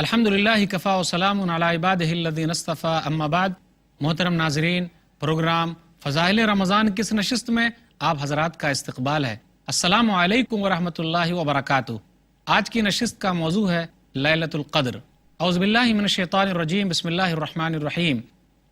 الحمدللہ کفا و سلام علی عبادہ الذین اصطفیٰ اما بعد۔ محترم ناظرین، پروگرام فضائل رمضان کی اس نشست میں آپ حضرات کا استقبال ہے۔ السلام علیکم ورحمۃ اللہ وبرکاتہ۔ آج کی نشست کا موضوع ہے لیلۃ القدر۔ اعوذ باللہ من الشیطان الرجیم، بسم اللہ الرحمن الرحیم۔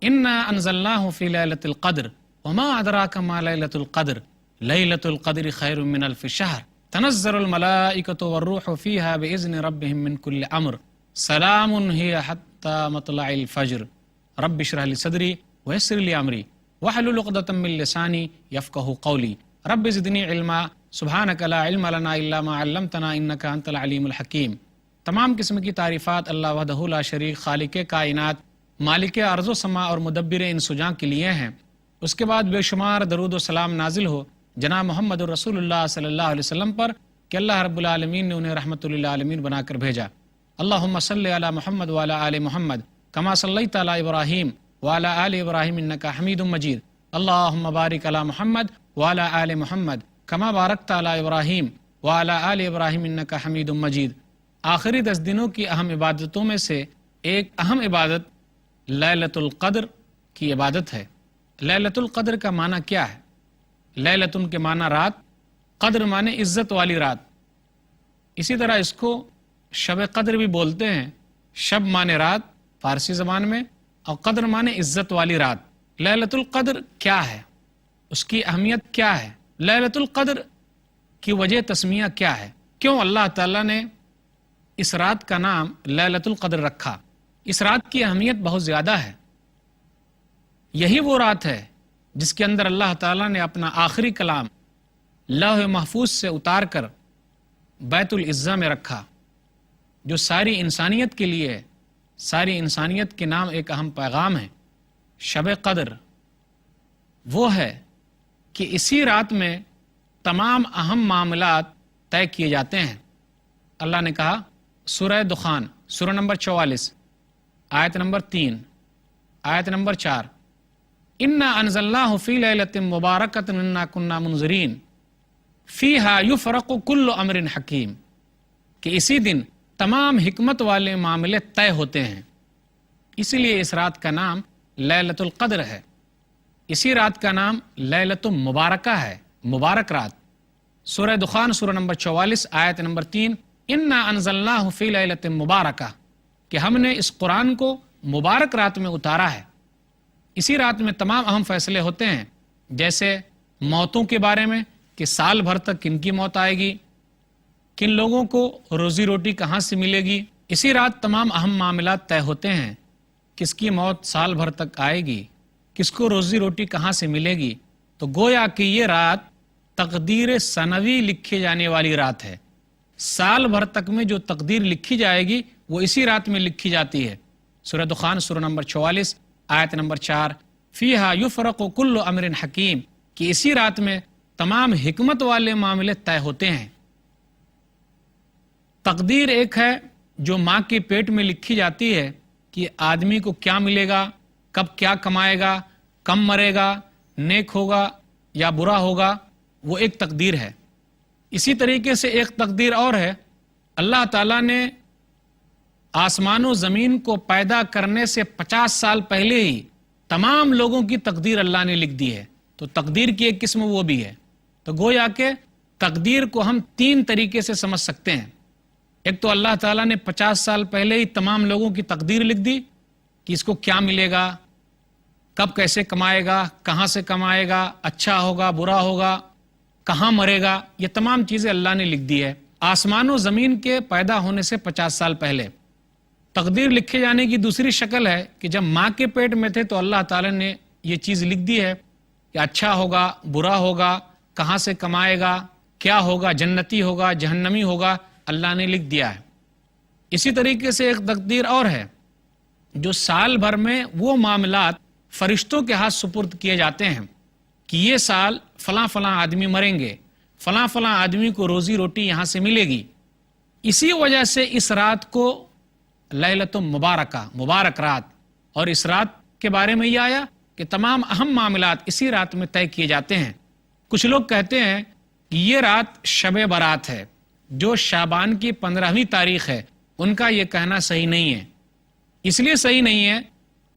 انا انزلناہ فی لیلۃ القدر وما ادراک ما لیلۃ القدر لیلۃ القدر خیر من الف شہر تنزل الملائکۃ والروح فیہا باذن ربہم من کل امر سلام ہی حتی مطلع الفجر۔ رب اشرح لی صدری ویسر لی امری واحلل عقدۃ من لسانی یفقہوا قولی۔ رب زدنی علما سبحانک لا علم لنا الا ما علمتنا انک انت العلیم الحکیم۔ تمام قسم کی تعریفات اللہ وحدہ لا شریک، خالق کائنات، مالک ارض و سما اور مدبر ان سجاں کے لیے ہیں۔ اس کے بعد بے شمار درود و سلام نازل ہو جناب محمد رسول اللہ صلی اللہ علیہ وسلم پر کہ اللہ رب العالمین نے انہیں رحمت للعالمین بنا کر بھیجا۔ اللہم صلی علی محمد وعلی آل محمد کما صلیت علی ابراہیم وعلی آل ابراہیم انک حمید مجید۔ اللہم بارک علی محمد وعلی آل محمد کما بارکت علی ابراہیم وعلی آل ابراہیم انک حمید مجید۔ آخری 10 دنوں کی اہم عبادتوں میں سے ایک اہم عبادت لیلۃ القدر کی عبادت ہے۔ لیلۃ القدر کا معنی کیا ہے؟ لیلۃ کے معنی رات، قدر معنی عزت والی رات۔ اسی طرح اس کو شب قدر بھی بولتے ہیں۔ شب معنی رات فارسی زبان میں، اور قدر معنی عزت والی رات۔ لیلۃ القدر کیا ہے؟ اس کی اہمیت کیا ہے؟ لیلۃ القدر کی وجہ تسمیہ کیا ہے؟ کیوں اللہ تعالیٰ نے اس رات کا نام لیلۃ القدر رکھا؟ اس رات کی اہمیت بہت زیادہ ہے۔ یہی وہ رات ہے جس کے اندر اللہ تعالیٰ نے اپنا آخری کلام لوح محفوظ سے اتار کر بیت العزہ میں رکھا، جو ساری انسانیت کے لیے ہے۔ ساری انسانیت کے نام ایک اہم پیغام ہے۔ شب قدر وہ ہے کہ اسی رات میں تمام اہم معاملات طے کیے جاتے ہیں۔ اللہ نے کہا سورہ دخان، سورہ نمبر 44، آیت نمبر 3، آیت نمبر 4، انا انزلناہ فی لیلۃ مبارکۃ انا کنا منذرین فیہا یفرق کل امر حکیم، کہ اسی دن تمام حکمت والے معاملے طے ہوتے ہیں۔ اسی لیے اس رات کا نام لیلۃ القدر ہے۔ اسی رات کا نام لیلۃ مبارکہ ہے، مبارک رات۔ سورہ دخان، سورہ نمبر 44، آیت نمبر 3، انا انزلناہ فی لیلۃ مبارکہ، کہ ہم نے اس قرآن کو مبارک رات میں اتارا ہے۔ اسی رات میں تمام اہم فیصلے ہوتے ہیں، جیسے موتوں کے بارے میں کہ سال بھر تک کن کی موت آئے گی، کن لوگوں کو روزی روٹی کہاں سے ملے گی۔ اسی رات تمام اہم معاملات طے ہوتے ہیں، کس کی موت سال بھر تک آئے گی، کس کو روزی روٹی کہاں سے ملے گی۔ تو گویا کہ یہ رات تقدیر سنوی لکھی جانے والی رات ہے۔ سال بھر تک میں جو تقدیر لکھی جائے گی وہ اسی رات میں لکھی جاتی ہے۔ سورہ دخان، سورہ نمبر 44، آیت نمبر 4، فیہا یفرق کل امر حکیم، کہ اسی رات میں تمام حکمت والے معاملے طے ہوتے ہیں۔ تقدیر ایک ہے جو ماں کے پیٹ میں لکھی جاتی ہے کہ آدمی کو کیا ملے گا، کب کیا کمائے گا، کم مرے گا، نیک ہوگا یا برا ہوگا، وہ ایک تقدیر ہے۔ اسی طریقے سے ایک تقدیر اور ہے، اللہ تعالیٰ نے آسمان و زمین کو پیدا کرنے سے 50 سال پہلے ہی تمام لوگوں کی تقدیر اللہ نے لکھ دی ہے۔ تو تقدیر کی ایک قسم وہ بھی ہے۔ تو گویا کہ تقدیر کو ہم 3 طریقے سے سمجھ سکتے ہیں۔ ایک تو اللہ تعالیٰ نے 50 سال پہلے ہی تمام لوگوں کی تقدیر لکھ دی کہ اس کو کیا ملے گا، کب کیسے کمائے گا، کہاں سے کمائے گا، اچھا ہوگا برا ہوگا، کہاں مرے گا، یہ تمام چیزیں اللہ نے لکھ دی ہے آسمان و زمین کے پیدا ہونے سے 50 سال پہلے۔ تقدیر لکھے جانے کی دوسری شکل ہے کہ جب ماں کے پیٹ میں تھے تو اللہ تعالیٰ نے یہ چیز لکھ دی ہے کہ اچھا ہوگا برا ہوگا، کہاں سے کمائے گا، کیا ہوگا، جنتی ہوگا جہنمی ہوگا، اللہ نے لکھ دیا ہے۔ اسی طریقے سے ایک تقدیر اور ہے جو سال بھر میں وہ معاملات فرشتوں کے ہاتھ سپرد کیے جاتے ہیں کہ یہ سال فلاں فلاں آدمی مریں گے، فلاں فلاں آدمی کو روزی روٹی یہاں سے ملے گی۔ اسی وجہ سے اس رات کو لیلۃ مبارکہ، مبارک رات، اور اس رات کے بارے میں یہ آیا کہ تمام اہم معاملات اسی رات میں طے کیے جاتے ہیں۔ کچھ لوگ کہتے ہیں کہ یہ رات شب برات ہے، جو شعبان کی 15ویں تاریخ ہے، ان کا یہ کہنا صحیح نہیں ہے. اس لیے صحیح نہیں ہے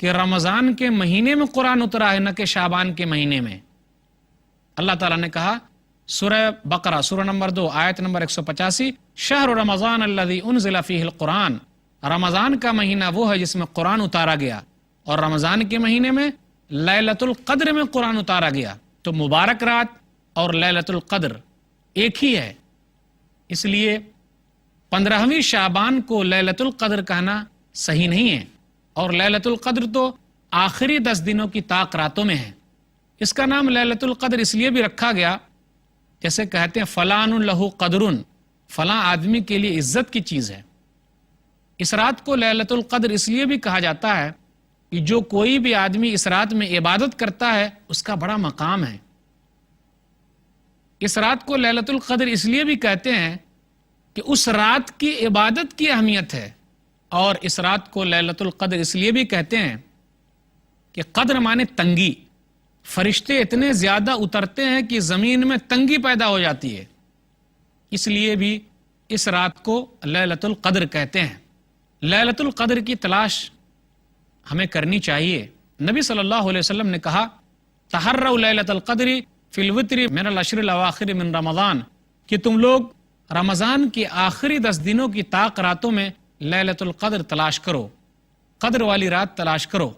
کہ رمضان کے مہینے میں قرآن اترا ہے، نہ کہ شعبان کے مہینے میں. اللہ تعالیٰ نے کہا سورہ بقرہ سورہ نمبر 2 آیت نمبر 185، شہر رمضان الذی انزل فیہ القرآن، رمضان کا مہینہ وہ ہے جس میں قرآن اتارا گیا، اور رمضان کے مہینے میں لیلۃ القدر میں قرآن اتارا گیا. تو مبارک رات اور لیلۃ القدر ایک ہی ہے. اس لیے 15ویں شعبان کو لیلۃ القدر کہنا صحیح نہیں ہے، اور لیلۃ القدر تو آخری 10 دنوں کی طاق راتوں میں ہے. اس کا نام لیلۃ القدر اس لیے بھی رکھا گیا، جیسے کہتے ہیں فلان لہ قدر، فلاں آدمی کے لیے عزت کی چیز ہے. اس رات کو لیلۃ القدر اس لیے بھی کہا جاتا ہے کہ جو کوئی بھی آدمی اس رات میں عبادت کرتا ہے اس کا بڑا مقام ہے. اس رات کو لیلۃ القدر اس لیے بھی کہتے ہیں کہ اس رات کی عبادت کی اہمیت ہے، اور اس رات کو لیلۃ القدر اس لیے بھی کہتے ہیں کہ قدر مانے تنگی، فرشتے اتنے زیادہ اترتے ہیں کہ زمین میں تنگی پیدا ہو جاتی ہے. اس لیے بھی اس رات کو لیلۃ القدر کہتے ہیں. لیلۃ القدر کی تلاش ہمیں کرنی چاہیے. نبی صلی اللہ علیہ وسلم نے کہا تحروا لیلۃ القدر فی الوتر من العشر الاواخر من رمضان، کہ تم لوگ رمضان کی آخری 10 دنوں کی طاق راتوں میں لیلۃ القدر تلاش کرو، قدر والی رات تلاش کرو.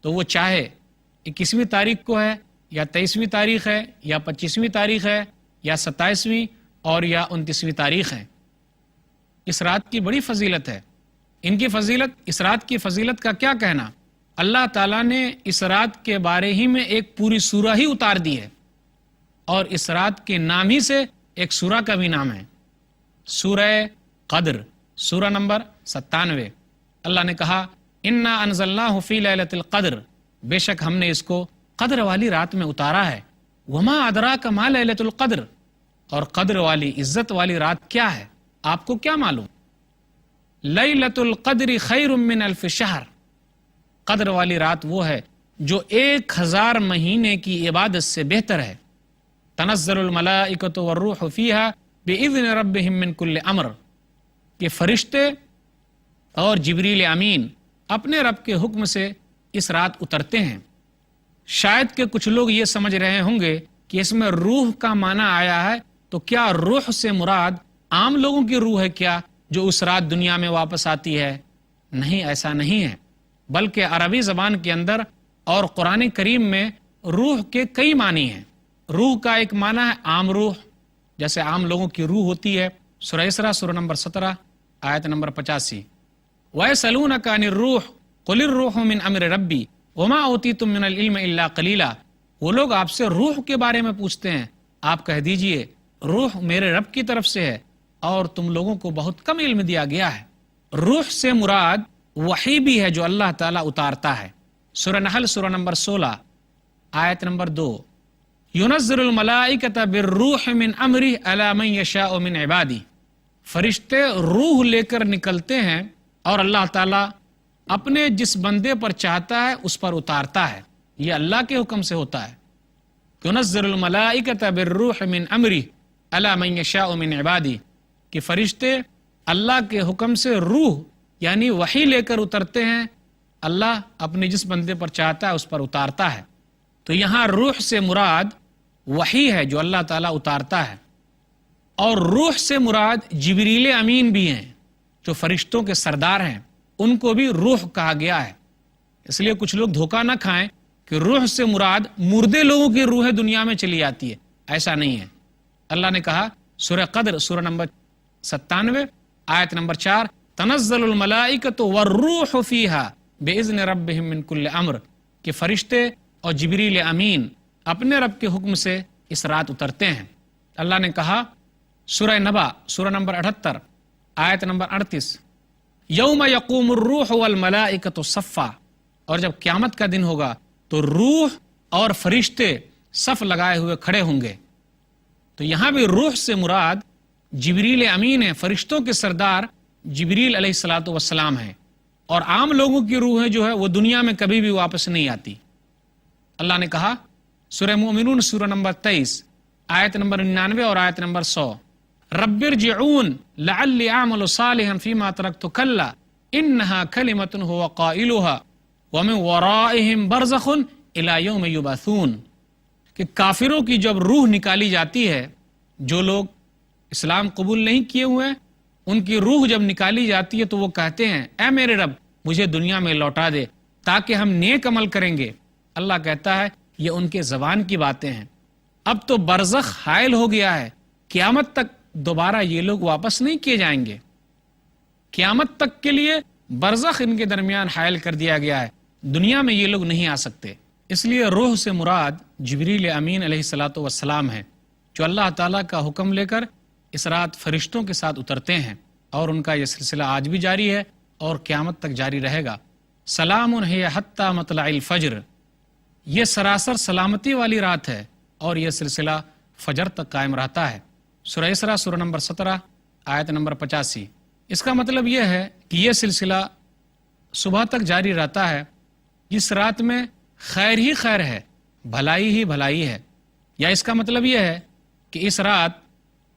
تو وہ چاہے 21ویں تاریخ کو ہے، یا 23ویں تاریخ ہے، یا 25ویں تاریخ ہے، یا 27ویں اور یا 29ویں تاریخ ہے. اس رات کی بڑی فضیلت ہے. ان کی فضیلت، اس رات کی فضیلت کا کیا کہنا. اللہ تعالیٰ نے اس رات کے بارے ہی میں ایک پوری سورہ ہی اتار دی ہے، اور اس رات کے نام ہی سے ایک سورہ کا بھی نام ہے، سورہ قدر، سورہ نمبر 97. اللہ نے کہا انا انزلناہ فی لیلۃ القدر، بے شک ہم نے اس کو قدر والی رات میں اتارا ہے. وما ادراک ما لیلۃ القدر، اور قدر والی عزت والی رات کیا ہے آپ کو کیا معلوم. لیلۃ القدر خیر من الف شہر، قدر والی رات وہ ہے جو 1000 مہینے کی عبادت سے بہتر ہے. تنزل الملائکۃ والروح فیہا باذن ربہم من کل امر، کہ فرشتے اور جبریل امین اپنے رب کے حکم سے اس رات اترتے ہیں. شاید کہ کچھ لوگ یہ سمجھ رہے ہوں گے کہ اس میں روح کا معنی آیا ہے، تو کیا روح سے مراد عام لوگوں کی روح ہے کیا جو اس رات دنیا میں واپس آتی ہے؟ نہیں، ایسا نہیں ہے، بلکہ عربی زبان کے اندر اور قرآن کریم میں روح کے کئی معنی ہیں. روح کا ایک معنی ہے عام روح، جیسے عام لوگوں کی روح ہوتی ہے. سورہ اسراء سورہ نمبر 17 آیت نمبر 85. وَيَسْأَلُونَكَ عَنِ الرُّوحِ قُلِ الرُّوحُ مِنْ أَمْرِ رَبِّي وَمَا أُوتِيتُم مِّنَ الْعِلْمِ إِلَّا قَلِيلًا. وہ لوگ آپ سے روح کے بارے میں پوچھتے ہیں، آپ کہہ دیجئے روح میرے رب کی طرف سے ہے، اور تم لوگوں کو بہت کم علم دیا گیا ہے. روح سے مراد وحی بھی ہے جو اللہ تعالیٰ اتارتا ہے. سورہ نحل سورہ نمبر 16 آیت نمبر 2. يُنَزِّلُ الْمَلَائِكَةَ بِالرُّوحِ مِنْ أَمْرِهِ عَلَى مَنْ يَشَاءُ مِنْ عِبَادِهِ. فرشتے روح لے کر نکلتے ہیں اور اللہ تعالیٰ اپنے جس بندے پر چاہتا ہے اس پر اتارتا ہے. یہ اللہ کے حکم سے ہوتا ہے. يُنَزِّلُ الْمَلَائِكَةَ بِالرُّوحِ مِنْ أَمْرِهِ عَلَى مَنْ يَشَاءُ مِنْ عِبَادِهِ، کہ فرشتے اللہ کے حکم سے روح یعنی وحی لے کر اترتے ہیں. اللہ اپنے جس بندے پر چاہتا ہے اس پر اتارتا ہے. تو یہاں روح سے مراد وحی ہے جو اللہ تعالیٰ اتارتا ہے، اور روح سے مراد جبریل امین بھی ہیں جو فرشتوں کے سردار ہیں، ان کو بھی روح کہا گیا ہے. اس لیے کچھ لوگ دھوکہ نہ کھائیں کہ روح سے مراد مردے لوگوں کی روحیں دنیا میں چلی آتی ہے، ایسا نہیں ہے. اللہ نے کہا سورہ قدر سورہ نمبر 97 آیت نمبر 4 تنزل الملائکۃ والروح فیہا باذن ربہم من کل امر، کہ فرشتے اور جبریل امین اپنے رب کے حکم سے اس رات اترتے ہیں. اللہ نے کہا سورہ نبا سورہ نمبر 78 آیت نمبر 38 یوم یقوم الروح والملائکۃ صفا، اور جب قیامت کا دن ہوگا تو روح اور فرشتے صف لگائے ہوئے کھڑے ہوں گے. تو یہاں بھی روح سے مراد جبریل امین ہے، فرشتوں کے سردار جبریل علیہ الصلاۃ والسلام ہیں، اور عام لوگوں کی روحیں جو ہے وہ دنیا میں کبھی بھی واپس نہیں آتی. اللہ نے کہا سورہ مومنون سورہ نمبر 23 آیت نمبر 99 اور آیت نمبر 100 رب ارجعون لعلی اعمل صالحا فیما ترکت کلا انہا کلمۃ هو قائلها ومن ورائہم برزخ الی یوم یبعثون، کہ کافروں کی جب روح نکالی جاتی ہے، جو لوگ اسلام قبول نہیں کیے ہوئے، ان کی روح جب نکالی جاتی ہے تو وہ کہتے ہیں اے میرے رب مجھے دنیا میں لوٹا دے تاکہ ہم نیک عمل کریں گے۔ اللہ کہتا ہے یہ ان کے زبان کی باتیں ہیں، اب تو برزخ حائل ہو گیا ہے، قیامت تک دوبارہ یہ لوگ واپس نہیں کیے جائیں گے، قیامت تک کے لیے برزخ ان کے درمیان حائل کر دیا گیا ہے، دنیا میں یہ لوگ نہیں آ سکتے۔ اس لیے روح سے مراد جبریل امین علیہ الصلاۃ والسلام ہے، جو اللہ تعالیٰ کا حکم لے کر اس رات فرشتوں کے ساتھ اترتے ہیں، اور ان کا یہ سلسلہ آج بھی جاری ہے اور قیامت تک جاری رہے گا۔ سلام ہے حتی مطلع الفجر، یہ سراسر سلامتی والی رات ہے اور یہ سلسلہ فجر تک قائم رہتا ہے۔ سورہ اسراء سورہ نمبر 17 آیت نمبر 85۔ اس کا مطلب یہ ہے کہ یہ سلسلہ صبح تک جاری رہتا ہے، اس رات میں خیر ہی خیر ہے، بھلائی ہی بھلائی ہے۔ یا اس کا مطلب یہ ہے کہ اس رات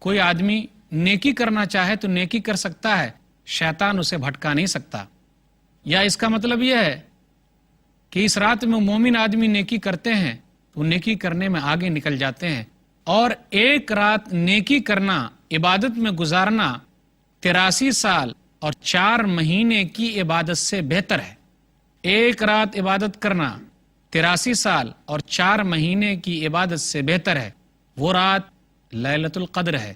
کوئی آدمی نیکی کرنا چاہے تو نیکی کر سکتا ہے، شیطان اسے بھٹکا نہیں سکتا۔ یا اس کا مطلب یہ ہے کہ اس رات میں مومن آدمی نیکی کرتے ہیں تو نیکی کرنے میں آگے نکل جاتے ہیں، اور ایک رات نیکی کرنا، عبادت میں گزارنا 83 سال اور 4 مہینے کی عبادت سے بہتر ہے۔ ایک رات عبادت کرنا 83 سال اور 4 مہینے کی عبادت سے بہتر ہے، وہ رات لیلۃ القدر ہے۔